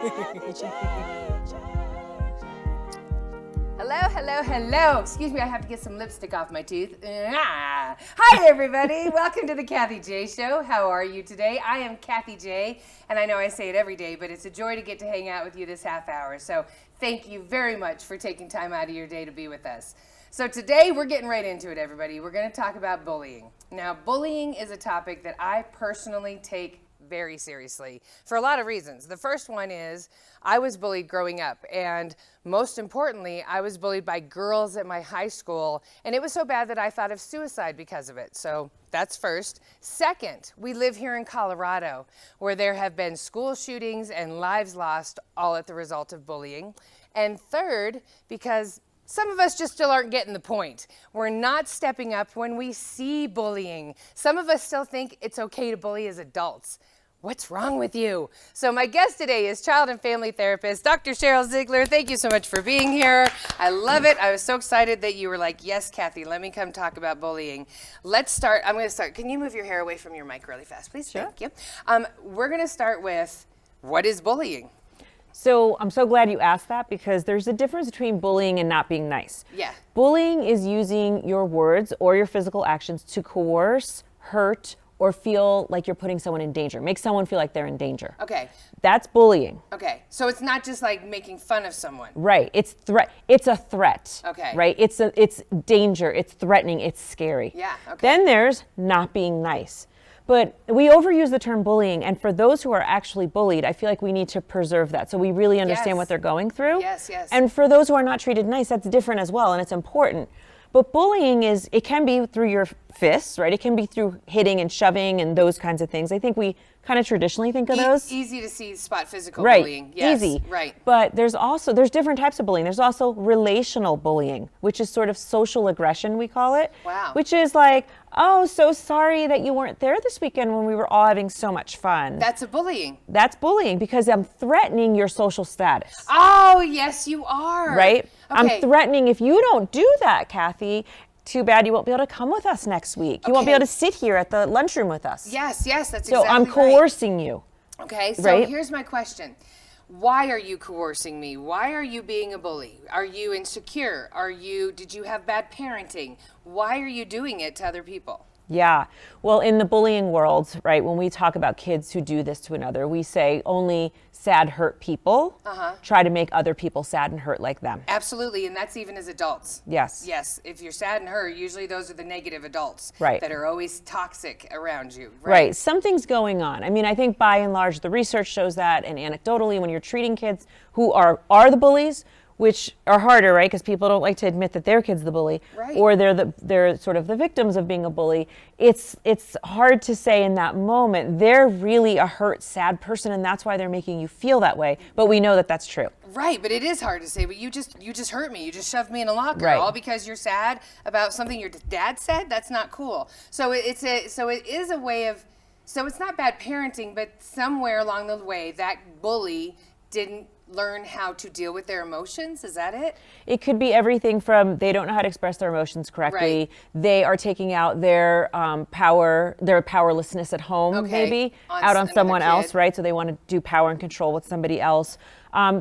Hello. Excuse me, I have to get some lipstick off my tooth. Hi, everybody. Welcome to the Kathy J Show. How are you today? I am Kathy J, and I know I say it every day, but it's a joy to get to hang out with you this half hour. So thank you very much for taking time out of your day to be with us. So today we're getting right into it, everybody. We're going to talk about bullying. Now, bullying is a topic that I personally take very seriously for a lot of reasons. The first one is I was bullied growing up, and most importantly, I was bullied by girls at my high school, and it was so bad that I thought of suicide because of it. So that's first. Second, we live here in Colorado, where there have been school shootings and lives lost, all at the result of bullying. And third, because some of us just still aren't getting the point. We're not stepping up when we see bullying. Some of us still think it's okay to bully as adults. What's wrong with you? So my guest today is child and family therapist, Dr. Sheryl Ziegler. Thank you so much for being here. I love it. I was so excited that you were like, yes, Kathy, let me come talk about bullying. Let's start. I'm going to start. Can you move your hair away from your mic really fast, please? Sure. Thank you. We're going to start with, what is bullying? So I'm so glad you asked that, because there's a difference between bullying and not being nice. Yeah. Bullying is using your words or your physical actions to coerce, hurt, or feel like you're putting someone in danger. Make someone feel like they're in danger. Okay. That's bullying. Okay. So it's not just like making fun of someone. Right. It's a threat. Okay. Right? It's danger, it's threatening, it's scary. Yeah. Okay. Then there's not being nice. But we overuse the term bullying, and for those who are actually bullied, I feel like we need to preserve that so we really understand what they're going through. Yes. And for those who are not treated nice, that's different as well, and it's important. But bullying it can be through your fists, right? It can be through hitting and shoving and those kinds of things. I think we kind of traditionally think of those. Easy to see spot physical right. bullying. Yes. Easy. Right. But there's different types of bullying. There's also relational bullying, which is sort of social aggression, we call it. Wow. Which is like, oh, so sorry that you weren't there this weekend when we were all having so much fun. That's a bullying. That's bullying, because I'm threatening your social status. Oh, yes, you are. Right? Okay. I'm threatening, if you don't do that, Kathy, too bad you won't be able to come with us next week. You won't be able to sit here at the lunchroom with us. Yes, that's exactly right. So I'm coercing you. Okay, so right? Here's my question. Why are you coercing me? Why are you being a bully? Are you insecure? Did you have bad parenting? Why are you doing it to other people? Yeah. Well, in the bullying world, right, when we talk about kids who do this to another, we say only sad, hurt people try to make other people sad and hurt like them. Absolutely, and that's even as adults. Yes. Yes, if you're sad and hurt, usually those are the negative adults right. that are always toxic around you. Right. Something's going on. I mean, I think by and large, the research shows that, and anecdotally, when you're treating kids who are the bullies, which are harder, right? Because people don't like to admit that their kid's the bully, right. or they're sort of the victims of being a bully. It's hard to say in that moment. They're really a hurt, sad person, and that's why they're making you feel that way. But we know that that's true. Right, but it is hard to say. But you just hurt me. You just shoved me in a locker, right. all because you're sad about something your dad said. That's not cool. So it is a way of. So it's not bad parenting, but somewhere along the way, that bully didn't learn how to deal with their emotions. Is that it? It could be everything from they don't know how to express their emotions correctly. Right. They are taking out their their powerlessness at home, maybe out on someone else, right? So they want to do power and control with somebody else.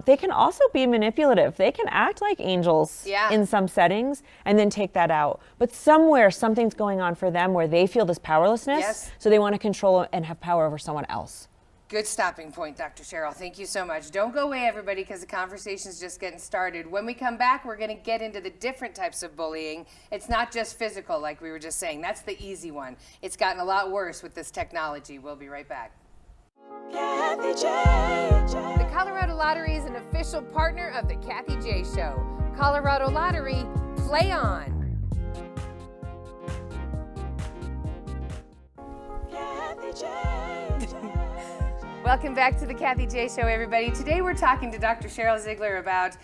They can also be manipulative. They can act like angels in some settings and then take that out. But somewhere something's going on for them where they feel this powerlessness, so they want to control and have power over someone else. Good stopping point, Dr. Cheryl. Thank you so much. Don't go away, everybody, because the conversation's just getting started. When we come back, we're going to get into the different types of bullying. It's not just physical, like we were just saying. That's the easy one. It's gotten a lot worse with this technology. We'll be right back. Kathy J. The Colorado Lottery is an official partner of the Kathy J Show. Colorado Lottery, play on. Kathy J. Welcome back to the Kathy J Show, everybody. Today we're talking to Dr. Sheryl Ziegler about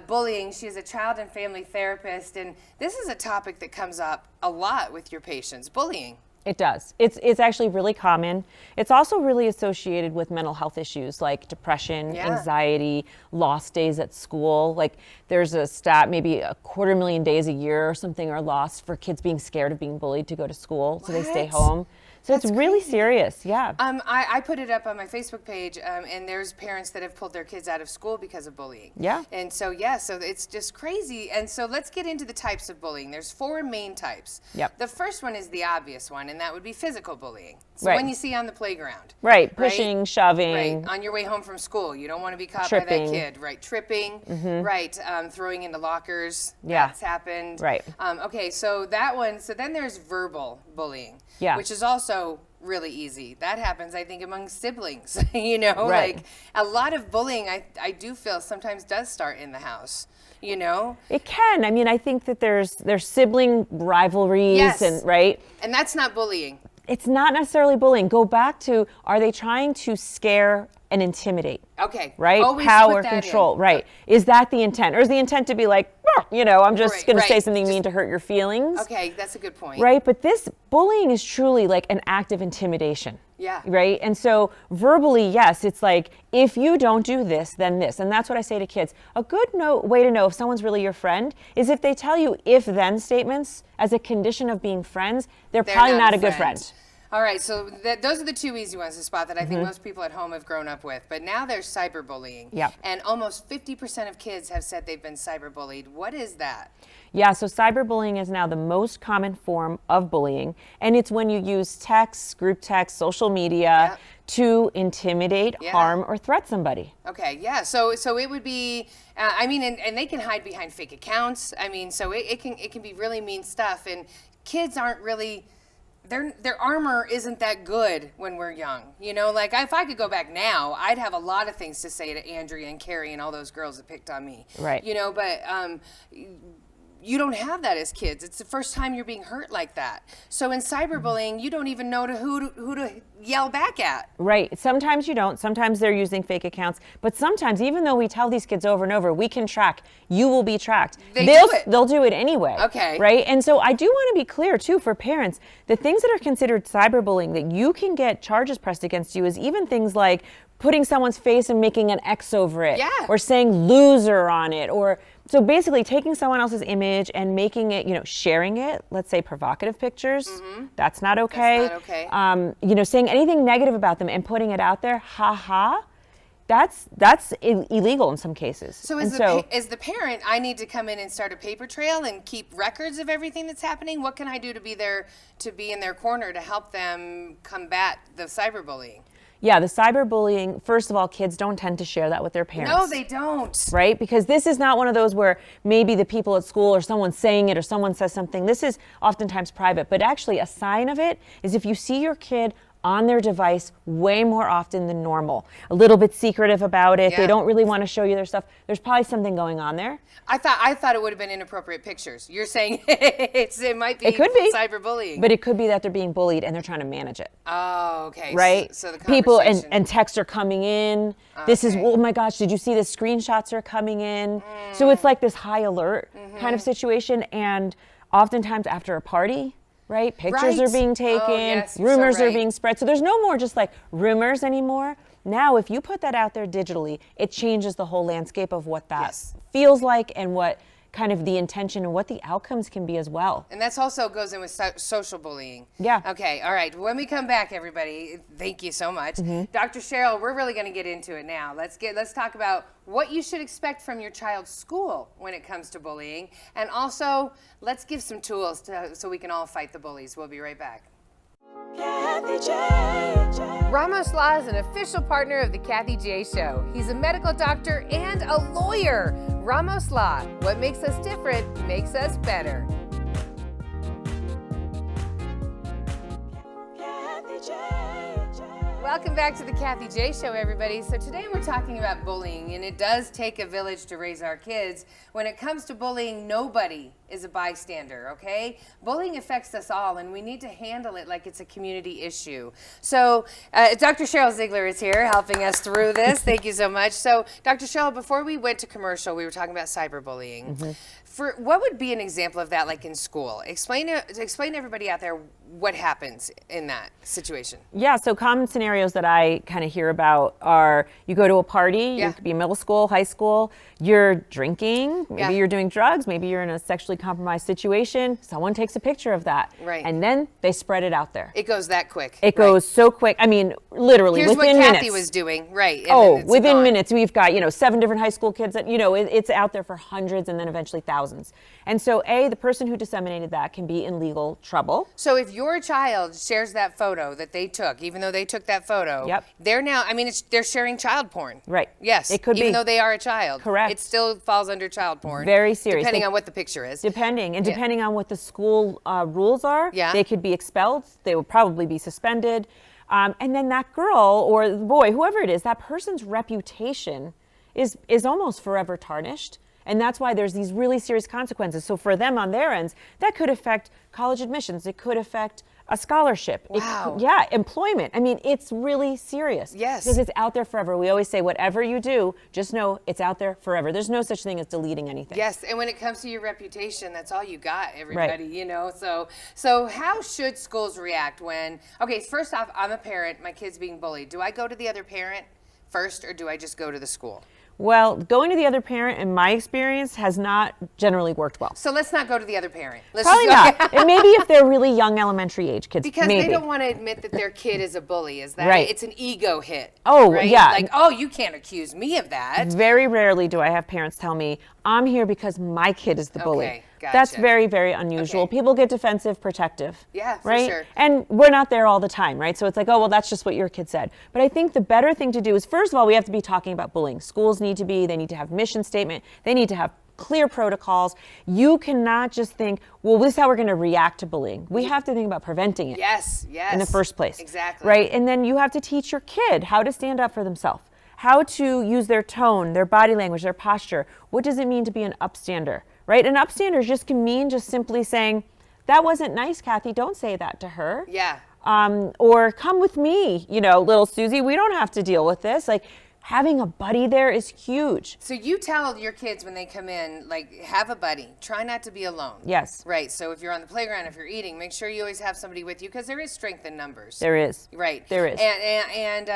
bullying. She is a child and family therapist, and this is a topic that comes up a lot with your patients, bullying. It does. It's actually really common. It's also really associated with mental health issues like depression, anxiety, lost days at school. Like there's a stat, maybe 250,000 days a year or something are lost for kids being scared of being bullied to go to school, so they stay home. So it's really serious. Yeah. I put it up on my Facebook page, and there's parents that have pulled their kids out of school because of bullying. Yeah. And so, so it's just crazy. And so let's get into the types of bullying. There's 4 main types. Yep. The first one is the obvious one, and that would be physical bullying. So Right. when you see on the playground. Right. Pushing, shoving. Right. On your way home from school. You don't want to be caught Tripping. by that kid. Right. Tripping. Right. Throwing into lockers. Yeah. That's happened. Right. Okay, so that one. So then there's verbal bullying. Yeah. Which is also really easy. That happens, I think, among siblings. You know, Right. like a lot of bullying, I do feel sometimes does start in the house. You know, it can. I mean, I think that there's sibling rivalries, Yes. and right. And that's not bullying. It's not necessarily bullying. Go back to, are they trying to scare and intimidate? Okay. Right? Always Power, put that control. in. Right. Is that the intent? Or is the intent to be like, I'm just Right, going to right. say something mean to hurt your feelings? Okay, that's a good point. Right? But this bullying is truly like an act of intimidation. Yeah. Right? And so verbally, yes, it's like, if you don't do this, then this. And that's what I say to kids. A good way to know if someone's really your friend is if they tell you if-then statements as a condition of being friends, they're probably not a good friend. All right, so those are the 2 easy ones to spot that I think most people at home have grown up with. But now there's cyberbullying. Yep. And almost 50% of kids have said they've been cyberbullied. What is that? Yeah, so cyberbullying is now the most common form of bullying, and it's when you use text, group text, social media to intimidate, harm, or threat somebody. Okay, yeah. So it would be, and they can hide behind fake accounts. I mean, so it can be really mean stuff, and kids aren't really. Their armor isn't that good when we're young. You know, like if I could go back now, I'd have a lot of things to say to Andrea and Carrie and all those girls that picked on me. Right. You know, but you don't have that as kids. It's the first time you're being hurt like that. So in cyberbullying, you don't even know who to yell back at. Right. Sometimes you don't. Sometimes they're using fake accounts. But sometimes, even though we tell these kids over and over, we can track, you will be tracked. They'll do it anyway. Okay. Right? And so I do want to be clear, too, for parents, the things that are considered cyberbullying that you can get charges pressed against you is even things like putting someone's face and making an X over it. Yeah. Or saying loser on it. Or so basically taking someone else's image and making it, sharing it, let's say provocative pictures, that's not okay. That's not okay. Saying anything negative about them and putting it out there, that's illegal in some cases. So as the parent, I need to come in and start a paper trail and keep records of everything that's happening? What can I do to be in their corner to help them combat the cyberbullying? Yeah, the cyberbullying, first of all, kids don't tend to share that with their parents. No, they don't. Right? Because this is not one of those where maybe the people at school or someone's saying it or someone says something. This is oftentimes private. But actually, a sign of it is if you see your kid on their device way more often than normal, a little bit secretive about it. Yeah. They don't really want to show you their stuff. There's probably something going on there. I thought it would have been inappropriate pictures. You're saying it might be. It could be cyberbullying, but it could be that they're being bullied and they're trying to manage it. Oh, okay. Right. So the people conversation. and texts are coming in. This is, oh my gosh, did you see the screenshots are coming in? So it's like this high alert kind of situation, and oftentimes after a party. Right? Pictures are being taken, yes, rumors so are right. being spread. So there's no more just like rumors anymore. Now, if you put that out there digitally, it changes the whole landscape of what that feels like and what kind of the intention and what the outcomes can be as well. And that's also goes in with social bullying. Yeah. Okay, all right. When we come back, everybody, thank you so much. Dr. Cheryl, we're really going to get into it now. Let's talk about what you should expect from your child's school when it comes to bullying. And also, let's give some tools so we can all fight the bullies. We'll be right back. Ramos Law is an official partner of the Kathy J Show. He's a medical doctor and a lawyer. Ramos Law, what makes us different makes us better. Welcome back to the Kathy J Show, everybody. So today we're talking about bullying, and it does take a village to raise our kids. When it comes to bullying, nobody is a bystander, okay? Bullying affects us all, and we need to handle it like it's a community issue. So Dr. Sheryl Ziegler is here helping us through this. Thank you so much. So Dr. Cheryl, before we went to commercial, we were talking about cyberbullying. For what would be an example of that, like in school? Explain to everybody out there what happens in that situation? Yeah, so common scenarios that I kind of hear about are you go to a party, you could be in middle school, high school, you're drinking, maybe you're doing drugs, maybe you're in a sexually compromised situation, someone takes a picture of that, and then they spread it out there. It goes that quick. It goes so quick. I mean, literally Here's within what minutes. Kathy was doing, right. Within minutes, we've got, 7 different high school kids that, it's out there for hundreds and then eventually thousands. And so the person who disseminated that can be in legal trouble. So if your child shares that photo that they took, even though they took that photo, they're now, they're sharing child porn. Right. Yes. It could be. Even though they are a child. Correct. It still falls under child porn. Very serious. Depending on what the picture is. Depending on what the school rules are, they could be expelled. They would probably be suspended. And then that girl or the boy, whoever it is, that person's reputation is almost forever tarnished. And that's why there's these really serious consequences. So for them on their ends, that could affect college admissions. It could affect a scholarship. Wow. Employment. It's really serious. Yes. Because it's out there forever. We always say, whatever you do, just know it's out there forever. There's no such thing as deleting anything. Yes, and when it comes to your reputation, that's all you got, everybody, So how should schools react when, first off, I'm a parent, my kid's being bullied. Do I go to the other parent first, or do I just go to the school? Well, going to the other parent, in my experience, has not generally worked well. So let's not go to the other parent. Probably not. And maybe if they're really young elementary age kids, because maybe. They don't want to admit that their kid is a bully. Is that right? It's an ego hit. Oh, right? yeah. Like, oh, you can't accuse me of that. Very rarely do I have parents tell me, I'm here because my kid is the bully. Okay, gotcha. That's very, very unusual. Okay. People get defensive, protective. Yeah, for right? sure. And we're not there all the time, right? So it's like, oh, well, that's just what your kid said. But I think the better thing to do is, first of all, we have to be talking about bullying. Schools need to have mission statement. They need to have clear protocols. You cannot just think, well, this is how we're going to react to bullying. We have to think about preventing it. Yes. In the first place. Exactly. Right? And then you have to teach your kid how to stand up for themselves, how to use their tone, their body language, their posture. What does it mean to be an upstander? Right? An upstander just can mean just simply saying, that wasn't nice, Kathy. Don't say that to her. Yeah. Or come with me, little Susie. We don't have to deal with this. Like, having a buddy there is huge. So you tell your kids when they come in, have a buddy. Try not to be alone. Yes. Right. So if you're on the playground, if you're eating, make sure you always have somebody with you, because there is strength in numbers. There is. Right. There is. And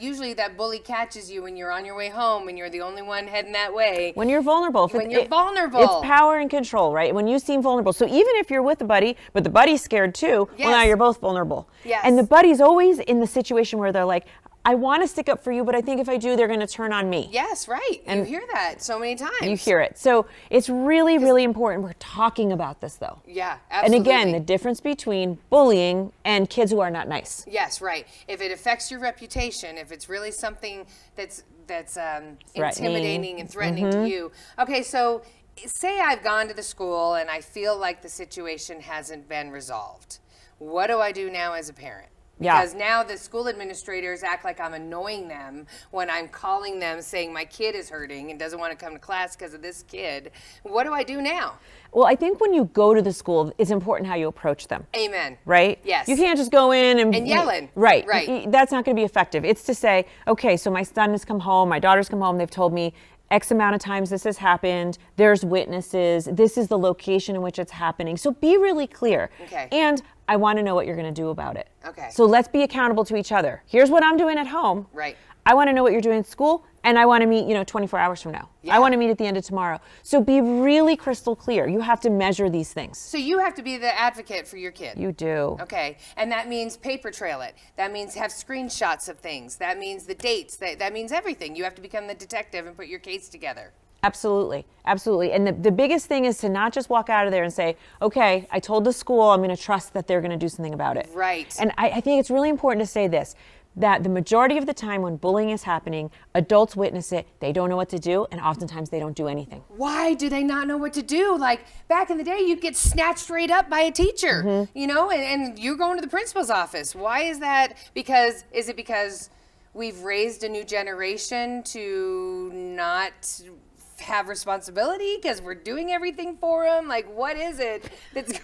usually that bully catches you when you're on your way home and you're the only one heading that way. When you're vulnerable. Vulnerable. It's power and control, right? When you seem vulnerable. So even if you're with a buddy, but the buddy's scared too, well, now you're both vulnerable. Yes. And the buddy's always in the situation where they're like, I want to stick up for you, but I think if I do, they're going to turn on me. Yes, right. And you hear that so many times. You hear it. So it's really, really important. We're talking about this, though. Yeah, absolutely. And again, the difference between bullying and kids who are not nice. Yes, right. If it affects your reputation, if it's really something that's intimidating and threatening to you. Okay, so say I've gone to the school and I feel like the situation hasn't been resolved. What do I do now as a parent? Because now the school administrators act like I'm annoying them when I'm calling them saying my kid is hurting and doesn't want to come to class because of this kid. What do I do now? Well, I think when you go to the school, it's important how you approach them. Amen. Right? Yes. You can't just go in and yelling. Right. Right. That's not going to be effective. It's to say, okay, so my son has come home, my daughter's come home, they've told me X amount of times this has happened, there's witnesses, this is the location in which it's happening. So be really clear. Okay. And I want to know what you're going to do about it. Okay. So let's be accountable to each other. Here's what I'm doing at home. Right. I want to know what you're doing at school, and I want to meet, 24 hours from now. Yeah. I want to meet at the end of tomorrow. So be really crystal clear. You have to measure these things. So you have to be the advocate for your kid. You do. Okay. And that means paper trail it. That means have screenshots of things. That means the dates. That means everything. You have to become the detective and put your case together. Absolutely. Absolutely. And the biggest thing is to not just walk out of there and say, okay, I told the school, I'm going to trust that they're going to do something about it. Right. And I think it's really important to say this, that the majority of the time when bullying is happening, adults witness it, they don't know what to do, and oftentimes they don't do anything. Why do they not know what to do? Like back in the day, you'd get snatched right up by a teacher, and you're going to the principal's office. Why is that? Is it because we've raised a new generation to not have responsibility because we're doing everything for them? Like, what is it?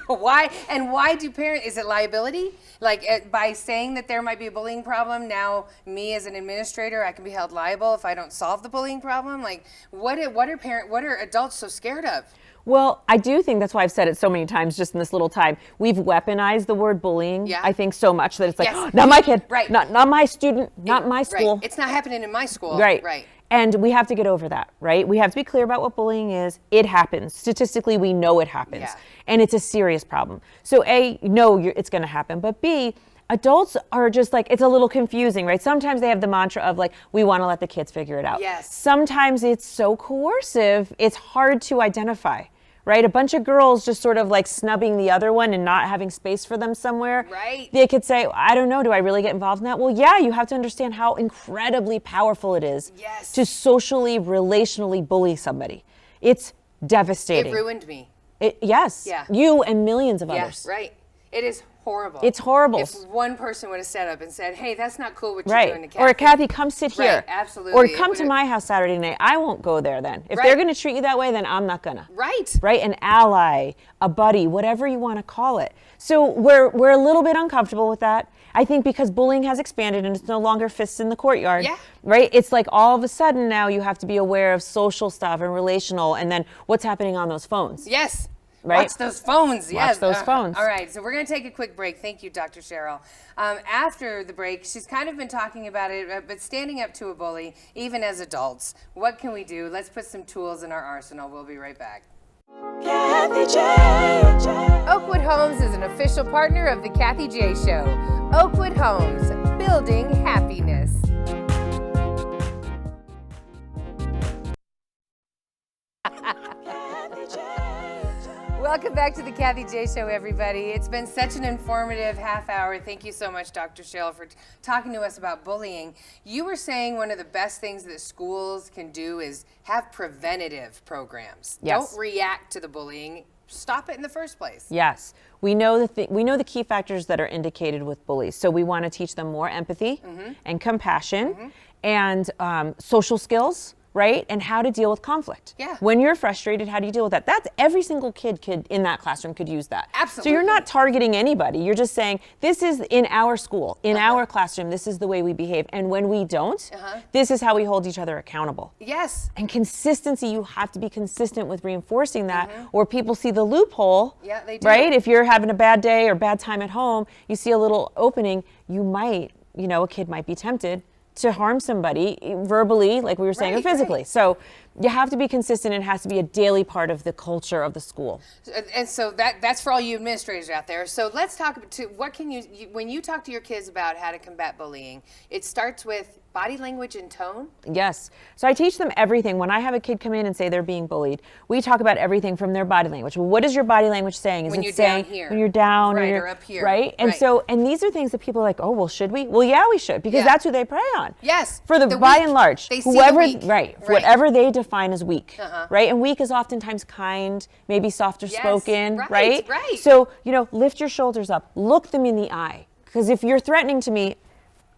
Why do parents, is it liability? Like, by saying that there might be a bullying problem, now me as an administrator, I can be held liable if I don't solve the bullying problem? Like, what are adults so scared of? Well, I do think that's why I've said it so many times just in this little time. We've weaponized the word bullying, I think, so much that it's like, oh, not my kid, not my student, not my school. Right. It's not happening in my school. Right. And we have to get over that, right? We have to be clear about what bullying is. It happens. Statistically, we know it happens. Yeah. And it's a serious problem. So A, no, it's going to happen. But B, adults are just like, it's a little confusing, right? Sometimes they have the mantra of like, we want to let the kids figure it out. Yes. Sometimes it's so coercive, it's hard to identify, right? A bunch of girls just sort of like snubbing the other one and not having space for them somewhere. Right. They could say, I don't know, do I really get involved in that? Well, yeah, you have to understand how incredibly powerful it is to socially, relationally bully somebody. It's devastating. It ruined me. Yes. Yeah. You and millions of others. Yes, right. It is horrible. It's horrible. If one person would have stood up and said, hey, that's not cool what you're doing to Kathy. Or Kathy, come sit here. Right, absolutely. Or come to my house Saturday night. I won't go there then. If they're going to treat you that way, then I'm not going to. Right. Right? An ally, a buddy, whatever you want to call it. So we're a little bit uncomfortable with that. I think because bullying has expanded and it's no longer fists in the courtyard. Yeah. Right? It's like all of a sudden now you have to be aware of social stuff and relational and then what's happening on those phones. Yes. Right? Watch those phones. Yes. Watch those phones. All right. So we're going to take a quick break. Thank you, Dr. Cheryl. After the break, she's kind of been talking about it, but standing up to a bully, even as adults, what can we do? Let's put some tools in our arsenal. We'll be right back. Kathy J. Oakwood Homes is an official partner of the Kathy J. Show. Oakwood Homes, building happiness. Welcome back to the Kathy J. Show, everybody. It's been such an informative half hour. Thank you so much, Dr. Cheryl, for talking to us about bullying. You were saying one of the best things that schools can do is have preventative programs. Yes. Don't react to the bullying. Stop it in the first place. Yes. We know the key factors that are indicated with bullies. So we want to teach them more empathy and compassion and social skills. Right? And how to deal with conflict. Yeah. When you're frustrated, how do you deal with that? That's every single kid in that classroom could use that. Absolutely. So you're not targeting anybody. You're just saying, this is in our school, in our classroom, this is the way we behave. And when we don't, this is how we hold each other accountable. Yes. And consistency, you have to be consistent with reinforcing that or people see the loophole. Yeah, they do. Right? If you're having a bad day or bad time at home, you see a little opening, you might, a kid might be tempted to harm somebody verbally, like we were saying, or physically. So you have to be consistent. It has to be a daily part of the culture of the school. And so that's for all you administrators out there. So let's talk about what can you when you talk to your kids about how to combat bullying, it starts with body language and tone? Yes. So I teach them everything. When I have a kid come in and say they're being bullied, we talk about everything from their body language. Well, what is your body language saying? Is when it you're saying down here, when you're down or up here, right? And so, and these are things that people are like, oh, well, should we? Well, yeah, we should, because that's who they prey on. Yes. For the by and large, they whoever, see the weak. Right, whatever they define as weak, right? And weak is oftentimes kind, maybe softer spoken, right? Right. So, lift your shoulders up, look them in the eye, because if you're threatening to me,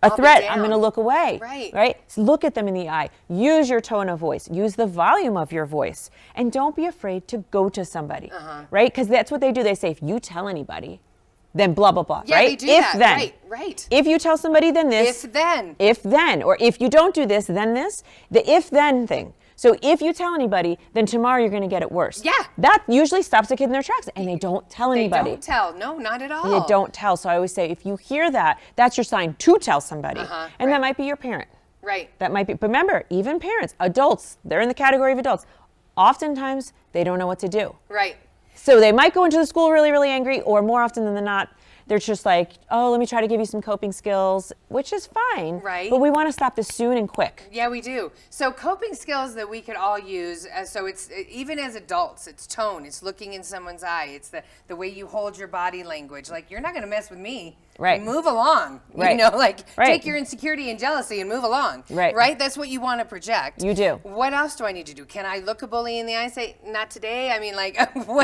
I'm going to look away, right? So look at them in the eye. Use your tone of voice. Use the volume of your voice. And don't be afraid to go to somebody, right? Because that's what they do. They say, if you tell anybody, then blah, blah, blah, right? They do that. Then. Right. If you tell somebody, then this. If then. Or if you don't do this, then this. The if-then thing. So if you tell anybody, then tomorrow you're going to get it worse. Yeah. That usually stops a kid in their tracks, and they don't tell anybody. They don't tell. No, not at all. They don't tell. So I always say, if you hear that, that's your sign to tell somebody. And that might be your parent. Right. That might be. But remember, even parents, adults, they're in the category of adults. Oftentimes, they don't know what to do. Right. So they might go into the school really, really angry, or more often than not, they're just like, oh, let me try to give you some coping skills, which is fine. Right. But we want to stop this soon and quick. Yeah, we do. So coping skills that we could all use, so it's even as adults, it's tone, it's looking in someone's eye, it's the way you hold your body language. Like, you're not going to mess with me. Right. Move along. Right. Take your insecurity and jealousy and move along. Right. That's what you want to project. You do. What else do I need to do? Can I look a bully in the eye and say, not today? I mean,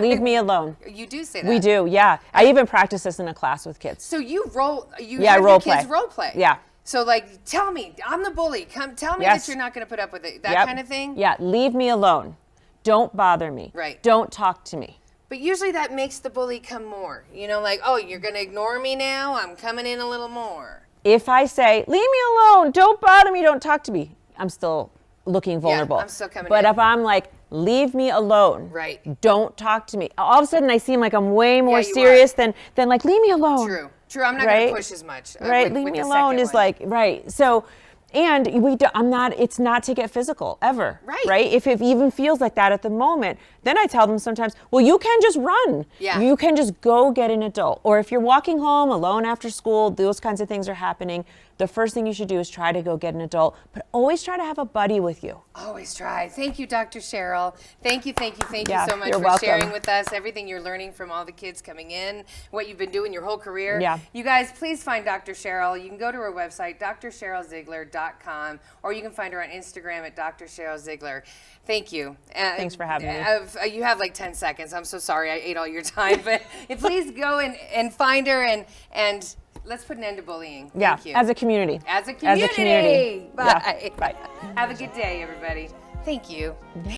leave me alone. You do say that. We do, yeah. I even practice this in a class with kids. So you role play. Kids role play. Yeah. So like, tell me, I'm the bully. Come, tell me Yes. that you're not going to put up with it. That kind of thing. Yeah, leave me alone. Don't bother me. Right. Don't talk to me. But usually that makes the bully come more. You know, like, oh, you're going to ignore me now? I'm coming in a little more. If I say, leave me alone, don't bother me, don't talk to me, I'm still looking vulnerable. Yeah, I'm still coming But in. if I'm like, leave me alone, right, don't talk to me, all of a sudden I seem like I'm way more you serious than like, leave me alone. True. I'm not going to push as much. Right, leave me alone is like, right. So, and it's not to get physical ever. Right. If it even feels like that at the moment, then I tell them sometimes, well, you can just run. Yeah. You can just go get an adult. Or if you're walking home alone after school, those kinds of things are happening. The first thing you should do is try to go get an adult, but always try to have a buddy with you. Always try. Thank you, Dr. Cheryl. Thank you so much you're for welcome. sharing with us everything you're learning from all the kids coming in, what you've been doing your whole career. Yeah. You guys, please find Dr. Cheryl. You can go to her website, drcherylziegler.com, or you can find her on Instagram at Dr. Cheryl Ziegler. Thank you. Thanks for having me. You have like 10 seconds. I'm so sorry I ate all your time, but please go and find her and let's put an end to bullying. Thank you. As a community. As a community. Bye. Yeah. Bye. Have a good day, everybody. Thank you.